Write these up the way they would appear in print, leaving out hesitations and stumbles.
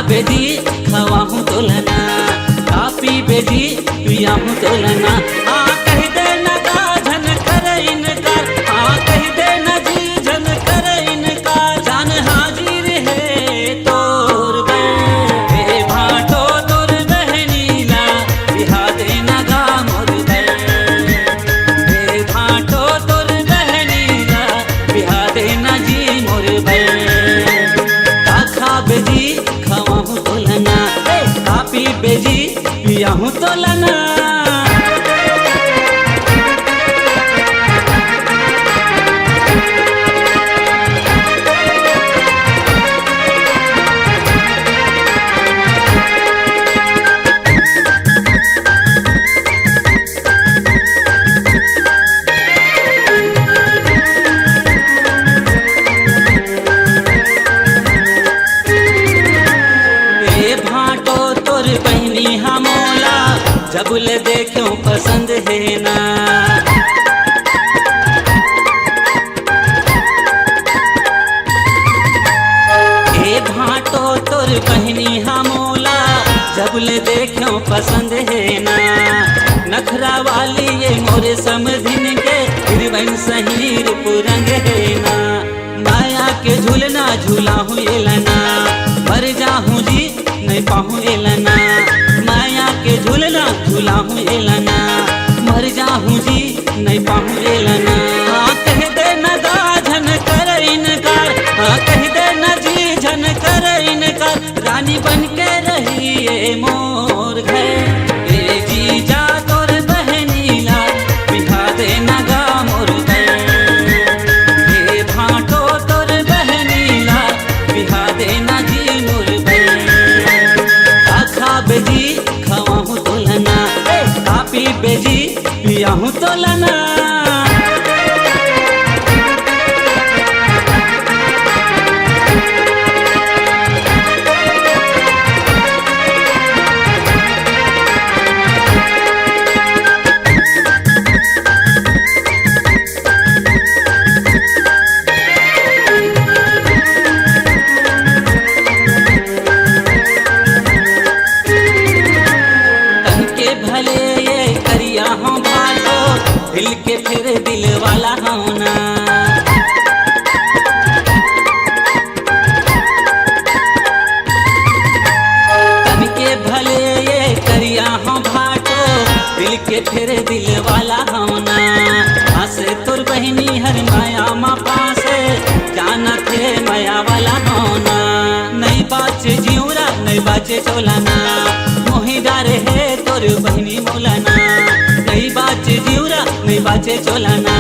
बेजी खवाहूँ तोलना, कापी बेजी पियाहूँ तोलना। हाँ कह दे न गाझन कर इनकार, हाँ कह दे न जी झन कर इनकार। जान हाजिर है तोर बे भाटो तोर बहनीला, बिहा दे न गा मोर बे भाटो तोर बहनीला, बिहा दे न जी मोर बे। बेजी खवाहूँ तोलना, कापी बेजी पियाहूँ तोलना। बहनी हमोला जबुल देखो पसंद है ना, ए भाटो तोर बहनी हमोला जबुल देखो पसंद है ना। नखरा वाली ये मोरे समधिन के फिर बन सहीर पुरंग है ना। माया के झूलना झूला हूँ एलना, मर जाहूँ जी नहीं पाहूँ एलना। माया के झूलना झूला हूँ एलना, मर जाहूँ जी नहीं पाहूँ एलना। हाँ कह दे न गाझन कर इनकार, हाँ कह दे न जी झन कर इनकार। रानी बन के रही मोर घर, ए जी जा तोर बहनीला, बिहा दे न गा मोर ए भाटो तोर बहनीला, बिहा दे न जी मोर बेजी खवाहूँ तोलना, कापी बेजी पियाहूँ तोलना। दिल के फिर दिल वाला होना, तन के भले ये करिया हो भाटो, दिल के फिर दिल वाला होना। हंसे तुर बहनी हर माया माँ पासे, जाना थे माया वाला होना। नहीं बाचे जियूरा नहीं बाचे चोलाना, मोही डारे है तुर बहनी मोलाना। नहीं बाचे जियूरा नहीं बाचे चोलाना,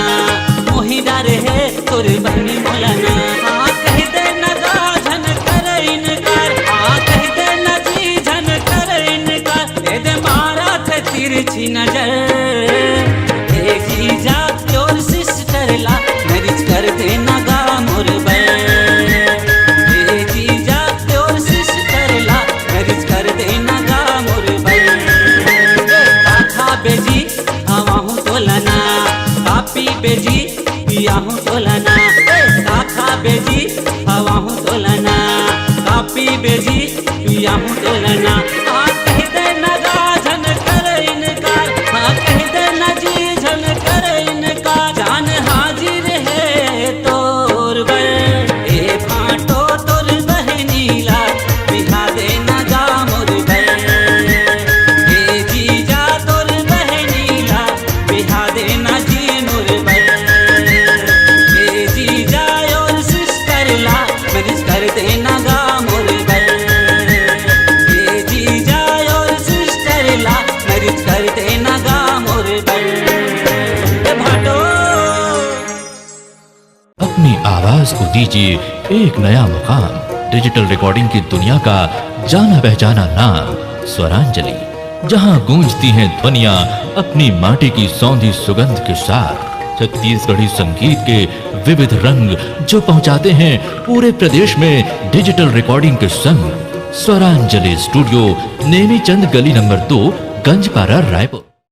मोही डारे है तोर बहनी मोलाना। हाँ कह दे न गाझन कर इनकार, हाँ कह दे न जी झन कर इनकार। दे दे मारा थे तिरछी नजर, ए जी जा तोर सिस्टर ला, मैरिज कर दे न गा मोर बे। ए जी जा तोर सिस्टर ला, मैरिज कर दे न गा मोर बे। काका बेजी खवाहूँ तोलना, कापी बेजी पियाहूँ तोलना। काका बेजी खवाहूँ तोलना, कापी बेजी पियाहूँ तोलना। हाँ कह दे न गाझन कर इनकार, हाँ कह दे न जी झन कर इनकार। जान हाजिर है तोर बर, ए भाटो तोर बहनीला, बिहा दे न गा मोर बर। ए जी जा तोर बहनीला, बिहा दे न जी मोर बर। ए जी जा और सिस्टर ला, मैरिज कर दे न गा मोर बर। ए जी जा और सिस्टर ला, मैरिज कर दे न गा मोर बर। भाटो अपनी आवाज को दीजिए एक नया मुकाम। डिजिटल रिकॉर्डिंग की दुनिया का जाना पहचाना नाम स्वरांजलि, जहां गूंजती हैं ध्वनियां अपनी माटी की सौंधी सुगंध के साथ। छत्तीसगढ़ी संगीत के विविध रंग जो पहुंचाते हैं पूरे प्रदेश में डिजिटल रिकॉर्डिंग के संग। स्वरांजलि स्टूडियो, नेमीचंद गली नंबर 2, गंजपारा, रायपुर।